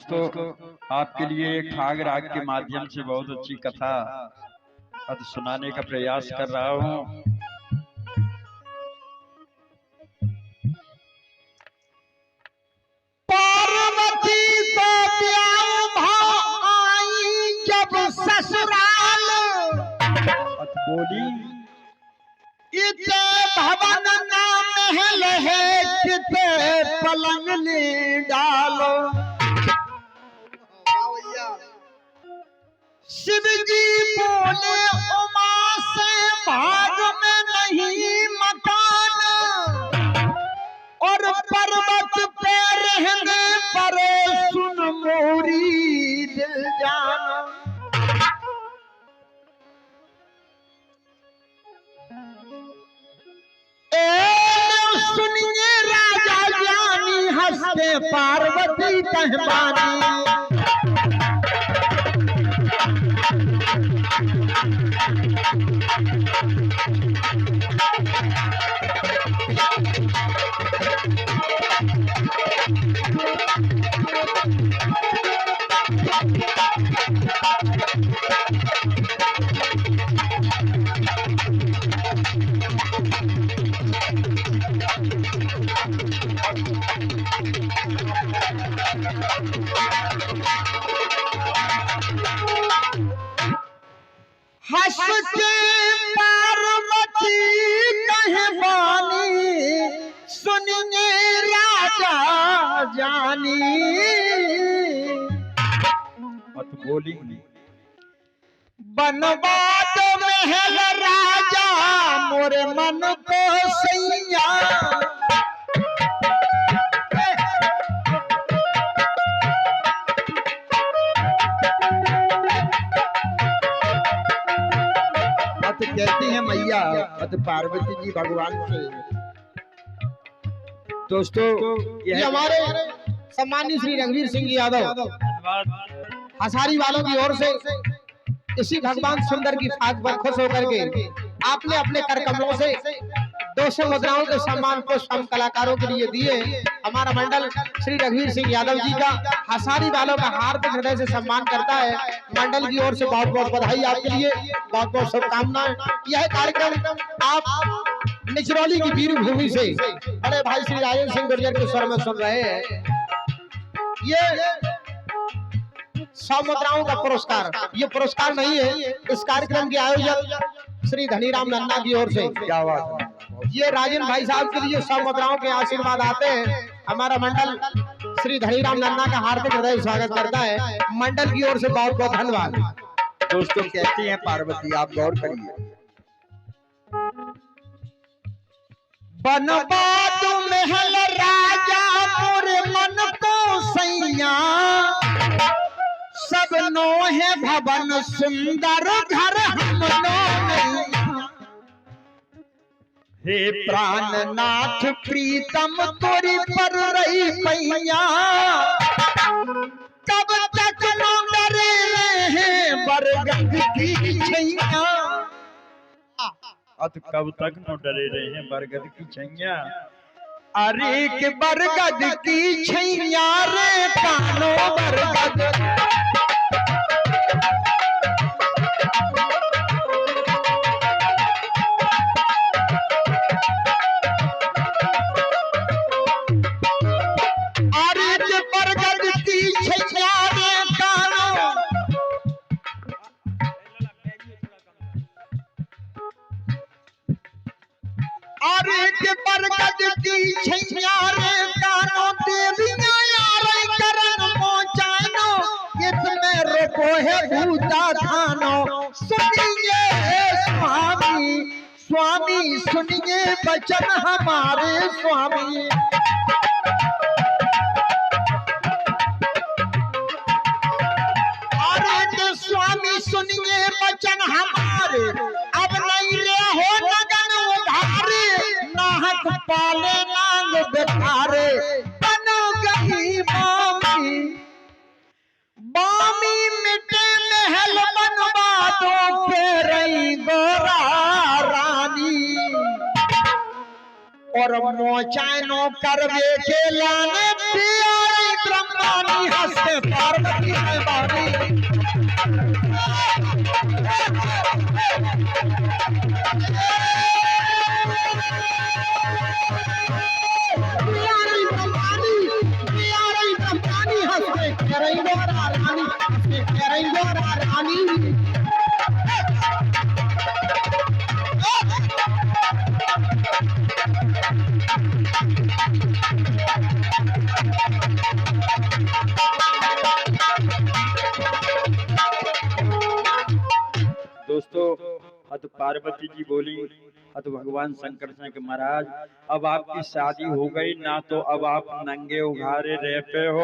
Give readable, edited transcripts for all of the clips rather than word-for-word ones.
दोस्तों, आपके लिए एक फाग राग के माध्यम से बहुत अच्छी कथा आज सुनाने का प्रयास कर रहा हूँ। पार्वती को ब्याह भाव आई जब ससुराल, बोली इते भवन ना महल है किते पलंग ले डालो। शिव जी बोले उमा से भाग में नहीं मकान, और पर्वत पे रहने पर सुन मोरी दिल जाना। सुनिए राजा ज्ञानी हंसते पार्वती कहबानी। हंस के पार्वती कहबानी, सुनिए राजा जानी। बोली बनवाद महल राजा मोरे मन को सैया। कहती है मैया पार्वती जी भगवान से। दोस्तों, ये हमारे सम्मानित श्री रघुवीर सिंह यादव हसारी वालों की ओर से इसी भगवान सुंदर की फाग पर खुश होकर के आपने अपने कर कमलों से 200 मुद्राओं के सम्मान को सम कलाकारों के लिए दिए। हमारा मंडल श्री रघुवीर सिंह यादव जी का हसारी वालों का हार्दिक हृदय से सम्मान करता है। मंडल की ओर से बहुत बहुत बधाई आपके लिए, बहुत बहुत शुभकामनाएं। यह कार्यक्रम आप निचरौली की वीर भूमि से बड़े भाई श्री राजेंद्र सिंह गुर्जर के स्वर में सुन रहे हैं। ये 100 मुद्राओं का पुरस्कार, ये पुरस्कार नहीं है, इस कार्यक्रम के आयोजक श्री धनीराम नन्ना की ओर से क्या बात है। ये राजन भाई साहब के लिए 100 मुद्राओं के आशीर्वाद आते हैं। हमारा मंडल श्री धनीराम नन्ना का हार्दिक हृदय स्वागत करता है। मंडल की ओर से बहुत बहुत धन्यवाद। दोस्तों, कहती हैं पार्वती, आप गौर करिए। बनवाद महल राजा मोरे मन को सैया, सब नो है भवन सुंदर घर हम नो। हे प्राणनाथ प्रीतम तोरी पर रही पैया, कब तक नो डरे रहे बरगद की छैया। कब तक न डरे रहे हैं बरगद की छैया। अरे के बरगद की छैया रे कानो बरगद। बरगद की छैया रे कानो देविया यार करन पहुंचानो, इसमें रोको है भूता थानो। सुनिए स्वामी स्वामी, सुनिए वचन हमारे स्वामी। अरे स्वामी सुनिए वचन हमारे, अब नहीं रे हो लगन उधारे, नाहक पाले नांग बेखारे। बनो गई मामी बामी मिटे महल बनवा दो के रही गोरा रानी, और मोचानो करवे के लाने प्यारी ब्रह्मानी हंसते करेंगे रानी, हंस के करेंगे रानी। दोस्तों, अत पार्वती जी बोली, अत भगवान शंकर से कि महाराज अब आपकी शादी हो गई ना, तो अब आप नंगे उघारे रहते हो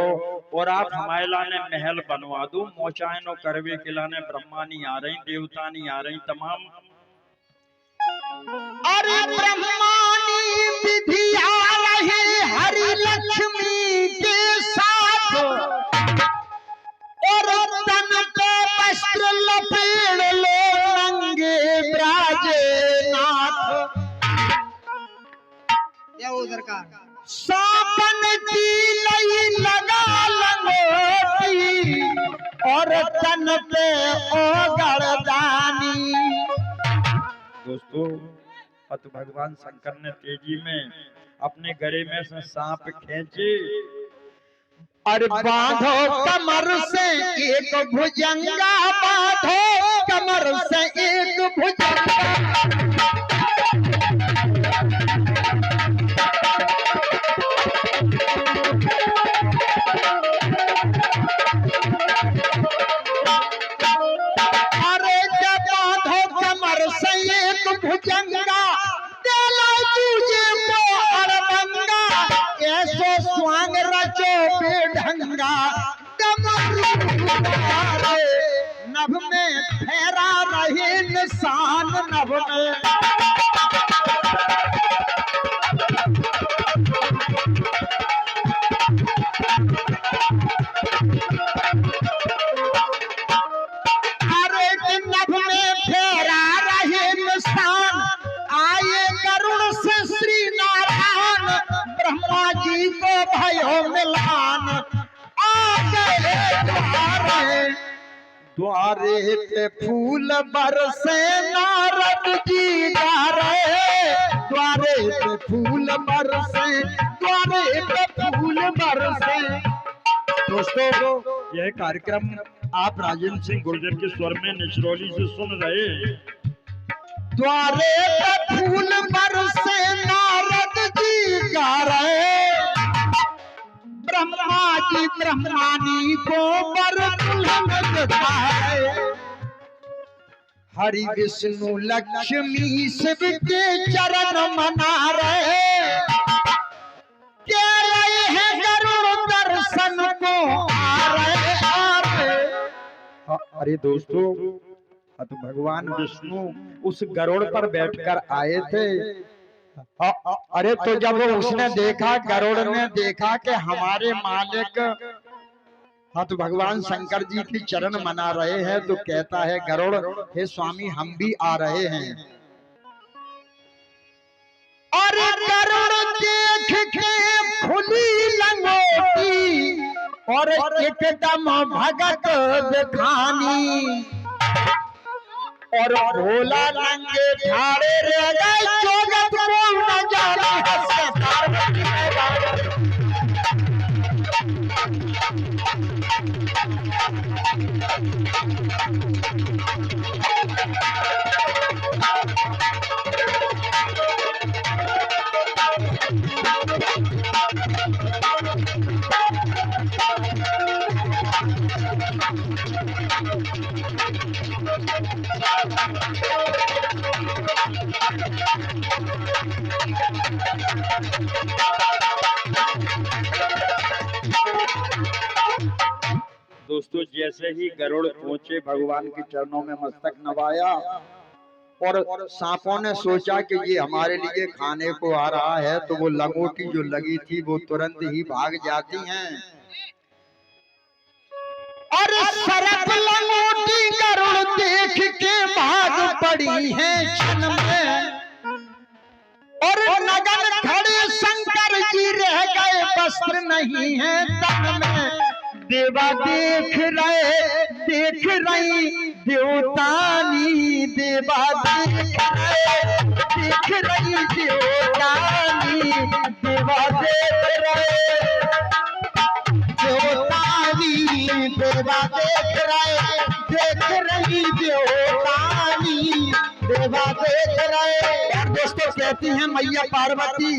और आप हमारे लाने महल बनवा दो, मोचायनो करवे के लाने ब्रह्मा नहीं आ रही, देवता नहीं आ रही, तमाम अरे ब्रह्मानी विधि आ रही हरि लक्ष्मी के साथ, और तन पे वस्त्र लपेड़ लो नंगे ब्राजनाथ। ये उधर का सापन की लई लगा लंगोटी, और तन पे ओगरदानी। दोस्तों, अत भगवान शंकर ने तेजी में अपने गले में से सांप खींचे, और बांधो कमर से एक भुजंगा, बांधो कमर से एक भुजंगा। अरे जब बांधो कमर से एक भुजंगा, देला तुझे को अड़बंगा, ऐसो स्वांग रचो बेढंगा। नभ में फेरा रहे निशान, नभ में अरे नभ में फेरा रहे निशान, आए गरुड़ से श्री नारायण, ब्रह्मा जी को भयो मिलान। आ गए द्वारे पे फूल बरसे, नारद जी गा रहे, द्वारे पे फूल बरसे, द्वारे पे फूल बरसे। दोस्तों, यह कार्यक्रम आप राजेंद्र सिंह गुर्जर के स्वर में निचरौली से सुन रहे हैं। द्वारे पे फूल बरसे, नारद जी गा रहे, ब्रह्मा जी ब्रह्मानी को हरि विष्णु लक्ष्मी शिव के चरण मना रहे, के रहे हैं गरुड़ दर्शन को आ रहे। अरे दोस्तों, तो भगवान विष्णु उस गरुड़ पर बैठकर आए थे। अरे तो जब उसने देखा, गरुड़ ने देखा कि हमारे मालिक तो भगवान शंकर जी की चरण मना रहे हैं, तो कहता है गरुड़, हे स्वामी हम भी आ रहे हैं। अरे गरुड़ देख के खुली लंगोटी, और एकदम भगत दिखानी, और भोला नंगे ठाड़े रह गए, जोगत को न जाने हंस पार्वती में बाबा। दोस्तों, जैसे ही गरुड़ पहुंचे, भगवान के चरणों में मस्तक नवाया, और सांपों ने सोचा कि ये हमारे लिए खाने को आ रहा है, तो वो लंगोटी जो लगी थी वो तुरंत ही भाग जाती हैं। और सरप लंगोटी गरुड़ देख के भाग पड़ी है क्षण में, और नगन खड़े शंकर जी रह गए, वस्त्र नहीं है तन में। देवा देख रही देवतानी, देवा देख रही देवतानी, देवा देख रहे देवतानी। देवा देख रही देवतानी, देवा देख रहे। और दोस्तों कहती हैं मैया पार्वती,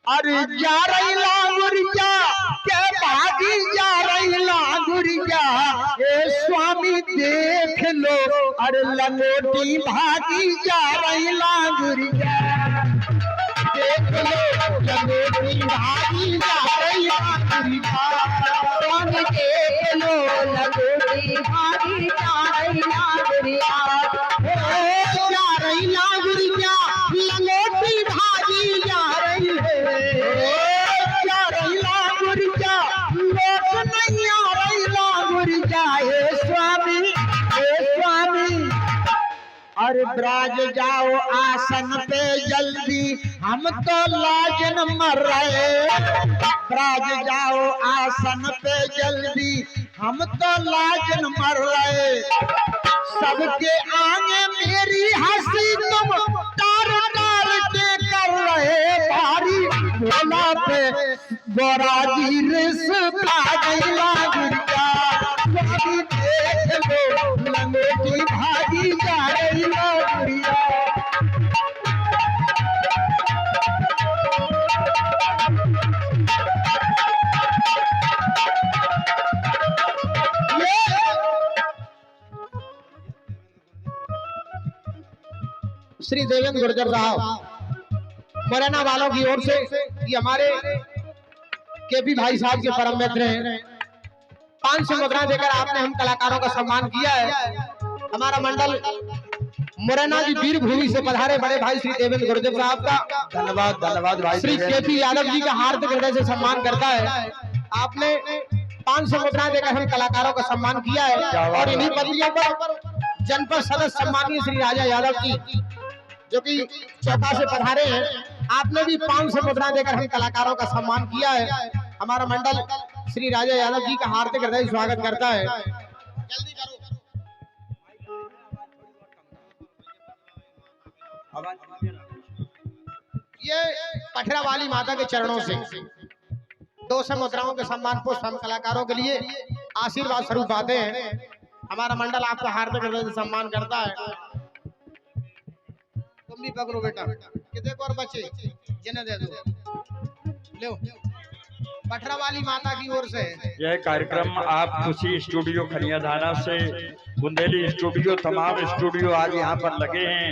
अरे जा रही लांगुरिया के भागी जा रही लांगुरिया, ए स्वामी देख लो, अरे लंगोटी भागी जा रही लांगुरिया, देख लो लंगोटी भागी जा रही लांगुरिया, स्वामी देख लो लंगोटी भागी जा रही लांगुरिया, जा रही लांगुरिया, लंगोटी भागी जा रही है, जा रही लांगुरिया, लोट नहीं आ रही लांगुरिया, हे स्वामी, हे स्वामी, अरे ब्राज जाओ आसन पे जल्दी, हम तो लाजन मर रहे, ब्राज जाओ आसन पे जल्दी, हम तो लाजन मर रहे, सबके आगे मेरी हंसी तुम तार तार के कर रहे, भारी भोला पे गोरा जी रिस खा गई लांगुरिया, स्वामी देख लो लंगोटी भागी जा रही लांगुरिया। श्री देवेंद्र गुर्जर साहब मुरैना वालों की ओर से ये हमारे केपी भाई साहब के परम मित्र हैं, 500 मुद्रा देकर आपने हम कलाकारों का सम्मान किया है। हमारा मंडल मुरैना की वीर भूमि से पधारे बड़े भाई श्री देवेंद्र गुर्जर साहब का धन्यवाद धन्यवाद भाई श्री केपी यादव जी का हार्दिक हृदय से सम्मान करता है। आपने 500 मुद्रा देकर हम कलाकारों का सम्मान किया है और इन्हीं पदवियों पर जनपद सदस्य सम्मानीय श्री राजा यादव जी जो कि चौका से पधारे हैं, आपने भी 500 मुद्रा देकर हम कलाकारों का सम्मान किया है। हमारा मंडल श्री राजा यादव जी का हार्दिक हृदय स्वागत करता है। जल्दी करो। ये पठरा वाली माता के चरणों से 200 मुद्राओं के सम्मान पुष्प हम कलाकारों के लिए आशीर्वाद स्वरूप आते हैं। हमारा मंडल आपका हार्दिक हृदय से सम्मान करता है। तुम भी पकड़ो बेटा, कितने और बच्चे जिन्हें दे दो, लो पठरा वाली माता की ओर से। यह कार्यक्रम आप खुशी स्टूडियो खनियाधाना से बुंदेली स्टूडियो तमाम स्टूडियो आज यहाँ पर लगे हैं।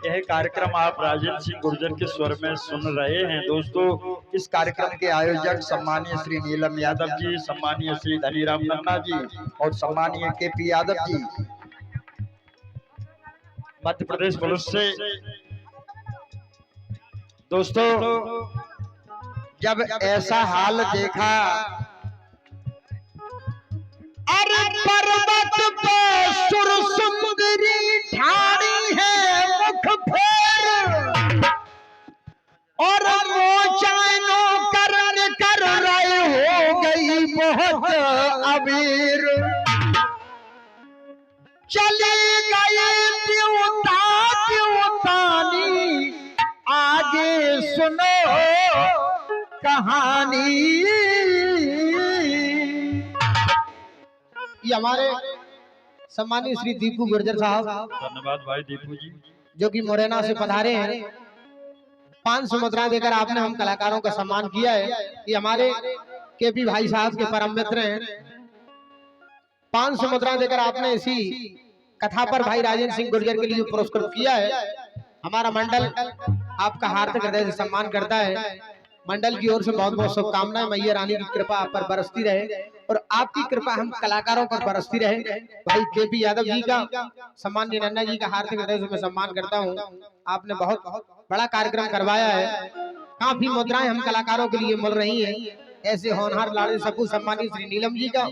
यह कार्यक्रम आप राजेंद्र सिंह गुर्जर के स्वर में सुन रहे हैं। दोस्तों इस कार्यक्रम के आयोजक सम्मानीय श्री नीलम यादव जी, सम्मानीय श्री धनीराम नन्ना जी और सम्मानीय केपी यादव जी, मध्य प्रदेश पुलिस से। दोस्तों जब ऐसा हाल देखा, अरे पर्वत पे सुर सुंदरी ठाड़ी है मुख फेर, और मोचाइनो करन कर रहे हो गई बहुत अबीर, चले गए देवता देवतानी, आगे सुनो कहानी। ये हमारे सम्मानीय श्री दीपू गुर्जर साहब, धन्यवाद भाई दीपू जी, जो कि मुरैना से पधारे हैं। 500 मुद्रा देकर आपने हम कलाकारों का सम्मान किया है। ये हमारे केपी भाई साहब के परम मित्र हैं। 500 मुद्रा देकर आपने इसी कथा पर भाई राजेंद्र सिंह गुर्जर के लिए पुरस्कृत किया है। हमारा मंडल आपका हार्दिक हृदय से सम्मान करता है। मंडल की ओर से बहुत बहुत शुभकामनाएं। मैया रानी की कृपा आप पर बरसती रहे और आपकी कृपा हम कलाकारों पर बरसती रहे। भाई केपी यादव जी का, सम्मानीय नन्ना जी का हार्दिक हृदय से मैं सम्मान करता हूं। आपने बहुत बड़ा कार्यक्रम करवाया है। काफी मुद्राएं हम कलाकारों के लिए मिल रही हैं। ऐसे होनहार लाड़े सपूत सम्मानीय श्री नीलम जी का,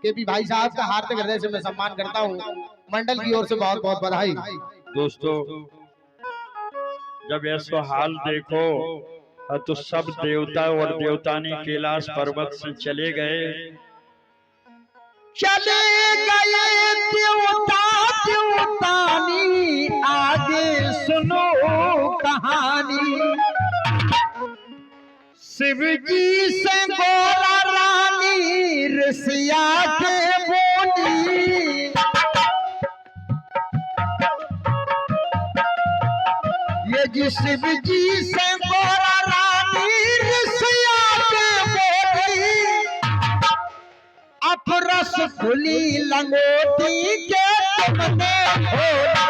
केपी भाई साहब का हार्दिक हृदय से मैं सम्मान करता हूँ। मंडल की ओर से बहुत बहुत बधाई। दोस्तों जब ऐसा हाल देखो तो सब देवता और देवतानी कैलाश पर्वत से चले गए। देवता देवतानी, आगे सुनो कहानी। शिव जी से बोला रानी ऋषिया के बोली ये जी शिव जी से गोरा रानी ऋषिया के बोली अपरस खुली लंगोटी के तुमने खोला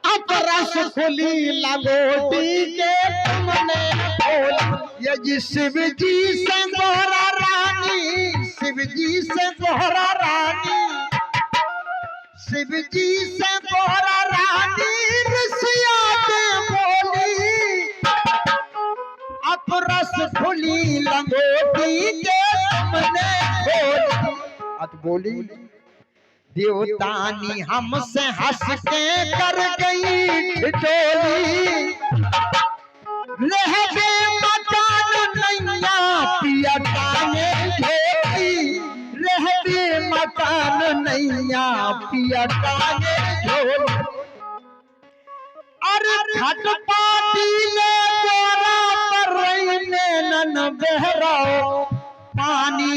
अपरस खुली लंगोटी के तुमने खोला ये जी शिव जी से गोरा रानी शिव जी से गोरा रानी शिव जी से गोरा रानी ऋषिया के बोली अपरस खुली लंगोटी के तुमने खोली अत बोली देवतानी हमसे हंस के कर गई ठिठोली रह बे मकान नैया पिया टांगे झोली रह बे मकान नैया पिया टांगे झोली अरे खटपाटी ले गोरा पर रहने नन बहराओ पानी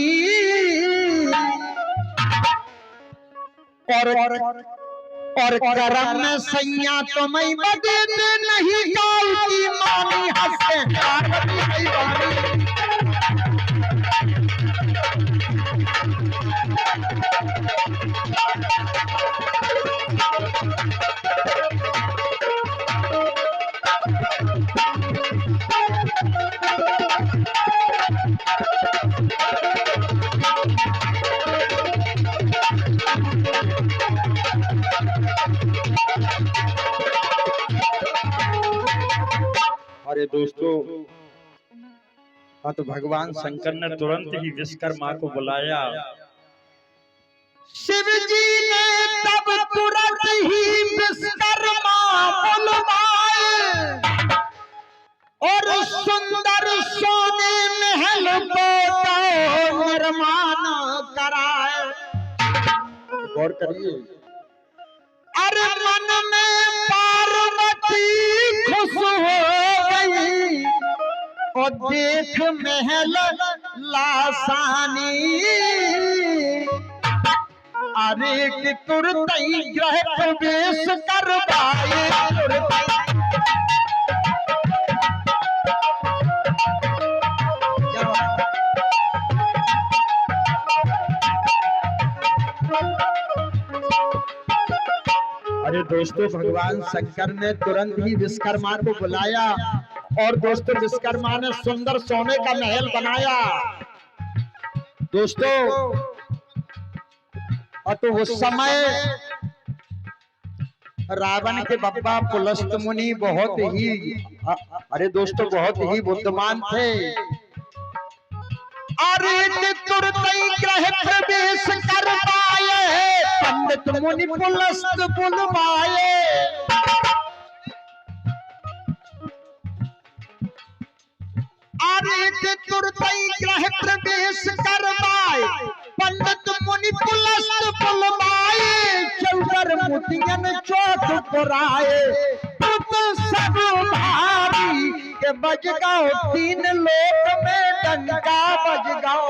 और करम में सैया तो मैं बदे नहीं गाती मानी हंसे अरे दोस्तों, हाँ तो भगवान शंकर ने तुरंत ही विश्वकर्मा को बुलाया। शिव जी ने तब तुरंत ही विश्वकर्मा बुलवाए और सुंदर सोने महल को निर्माण कराए। गौर करिए, अरे मन में पार्वती खुश हो गई और देख महल लासानी अरे कि तुरंत ही ग्रह प्रवेश करवाए अरे दोस्तों, भगवान शंकर ने तुरंत ही विश्वकर्मा को बुलाया और दोस्तों विश्वकर्मा ने सुंदर सोने का महल बनाया। दोस्तों, और तो उस समय रावण के बब्बा पुलस्त मुनि बहुत ही अरे दोस्तों बहुत ही बुद्धिमान थे। अरे तुरंत ही ग्रह प्रवेश करवाए पंडित मुनि पुलस्त बुलवाए। अरे तुरंत ही ग्रह प्रवेश करवाए पंडित मुनि पुलस्त बुलवाए। चौकर मोतियन चौक पुराए सब भारी के बज गाओ तीन लोक में डंका बज गाओ।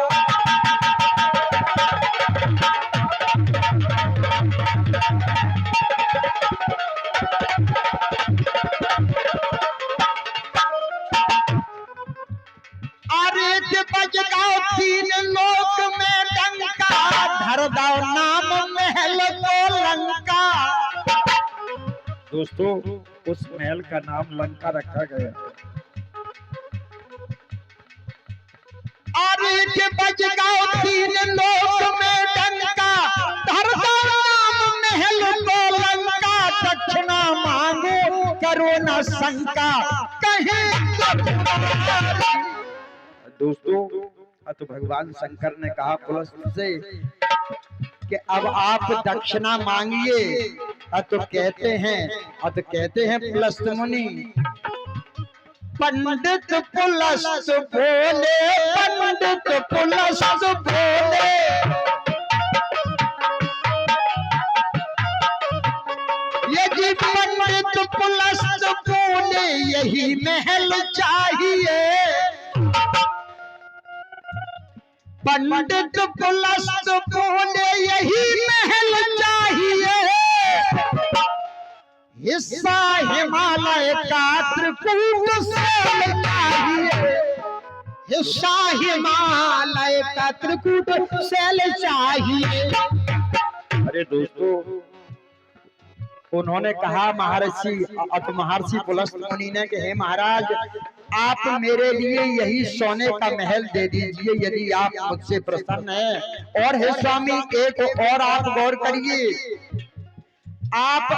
अरे बज गाओ तीन लोक में डंका धर दाओ नाम महल को लंका। दोस्तों, उस महल का नाम लंका रखा गया। अरे बज गाओ तीन लोक में डंका धर दाओ नाम महल को लंका। दक्षिणा मांगो करो न शंका कहे। दोस्तों, तो भगवान शंकर ने कहा पुलस्त से कि अब आप दक्षिणा मांगिए। तो कहते हैं पुलस्त मुनि पंडित पुलस्त बोले पंडित पुलस्त बोले यदि पंडित पुलस्त बोले यही महल चाहिए। पंडित पुलस्त बोले यही महल चाहिए, हिस्सा हिमालय का त्रिकूट से चाहिए, हिस्सा हिमालय का त्रिकूट सेल चाहिए। अरे दोस्तों, उन्होंने कहा महर्षि पुलस्त मुनि ने कि हे महाराज, आप मेरे लिए यही सोने का महल दे दीजिए यदि आप मुझसे प्रसन्न हैं। और हे स्वामी, एक और आप गौर करिए, आप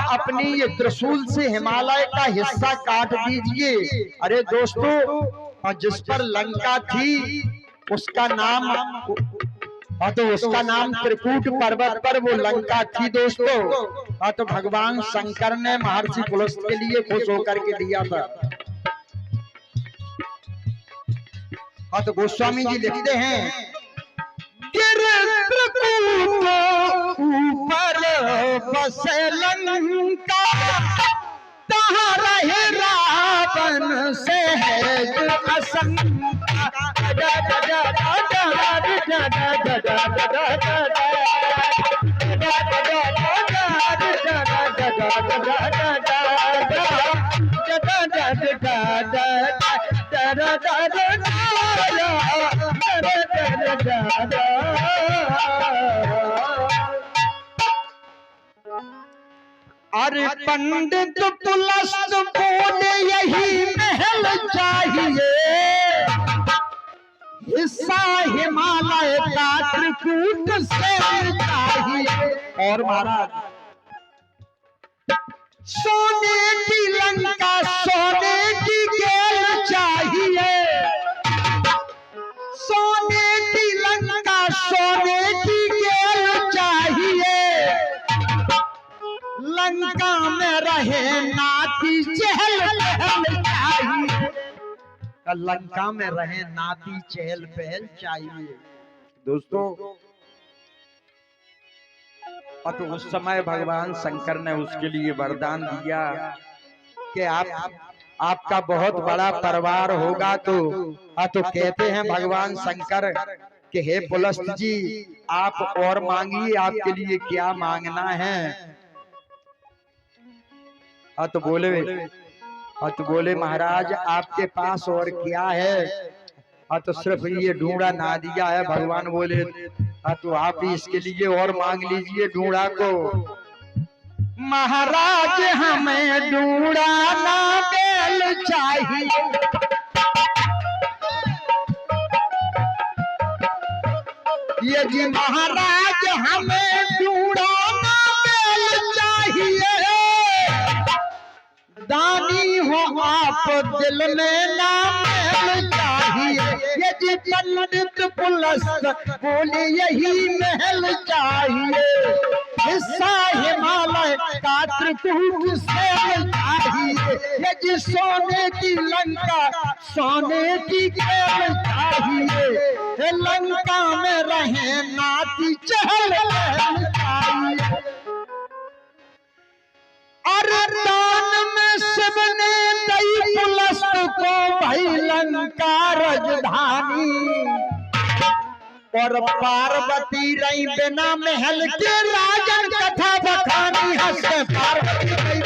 अपनी ये त्रिशूल से हिमालय का हिस्सा काट दीजिए। अरे दोस्तों, जिस पर लंका थी उसका नाम उसका नाम त्रिकूट पर्वत पर वो लंका थी दोस्तों। तो भगवान शंकर ने महर्षि पुलस्त के लिए खुश होकर के दिया था। तो गोस्वामी जी लिखते हैं, ऊपर बसे लंका, तहाँ रहे रावण से है आशंका। अरे पंडित पुलस्त बोले यही महल चाहिए, हिस्सा हिमालय का त्रिकूट से चाहिए। और महाराज, सोने की लंका सोने की गेल चाहिए, सोने की लंका सोने की गेल चाहिए, लंका में रहे नाती चहल पहल चाहिए, लंका में रहे नाती चहल पहल चाहिए। दोस्तों, तो उस समय भगवान शंकर ने उसके लिए वरदान दिया कि आपका बहुत बड़ा परिवार होगा। तो कहते हैं भगवान शंकर कि हे पुलस्त जी, आप और मांगिए, आपके लिए क्या मांगना है। तो बोले महाराज, आपके पास और क्या है। तो सिर्फ ये ढूंढा ना दिया है। भगवान बोले, तो आप भी इसके लिए और मांग लीजिए ढूंढा को। महाराज, हमें ढूंढा ना बेल चाहिए, ये जी महाराज, हमें ढूंढा ना बेल चाहिए, दानी हो आप दिल में ना महल चाहिए, ये जी पंडित पुलस्त बोले यही महल चाहिए, हिस्सा हिमालय का त्रिकूट से चाहिए, ये जी सोने की लंका सोने की गेल चाहिए, लंका में रहे नाती चहल पहल चाहिए। अरे दान में शिव ने दई पुलस्त को भाई लंका राजधानी, और पार्वती रही बिना महल के राजन कथा बखानी, हंस पार्वती रही।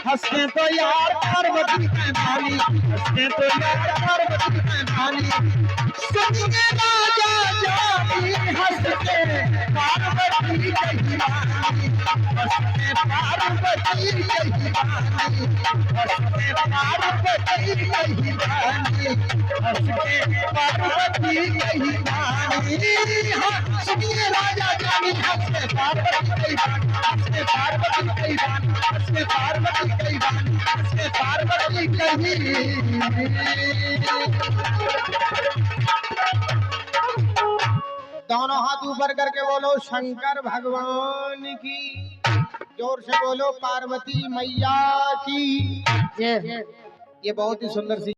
हंसते तो यार पार्वती में भानी, हंसते तो यार पार्वती में भानी, सुनिए राजा जानी, हंसते पार्वती कही भानी, हंसते पार्वती कही भानी, हंसते पार्वती कही भानी, हंसते पार्वती कही भानी। सुनिए राजा जानी, हंसते पार्वती कही भानी, हंसते पार्वती कही भानी, हंसते पार्वती कही भानी, हंसते पार्वती कही। दोनों हाथ ऊपर करके बोलो शंकर भगवान की, जोर से बोलो पार्वती मैया की। ये बहुत ही सुंदर सी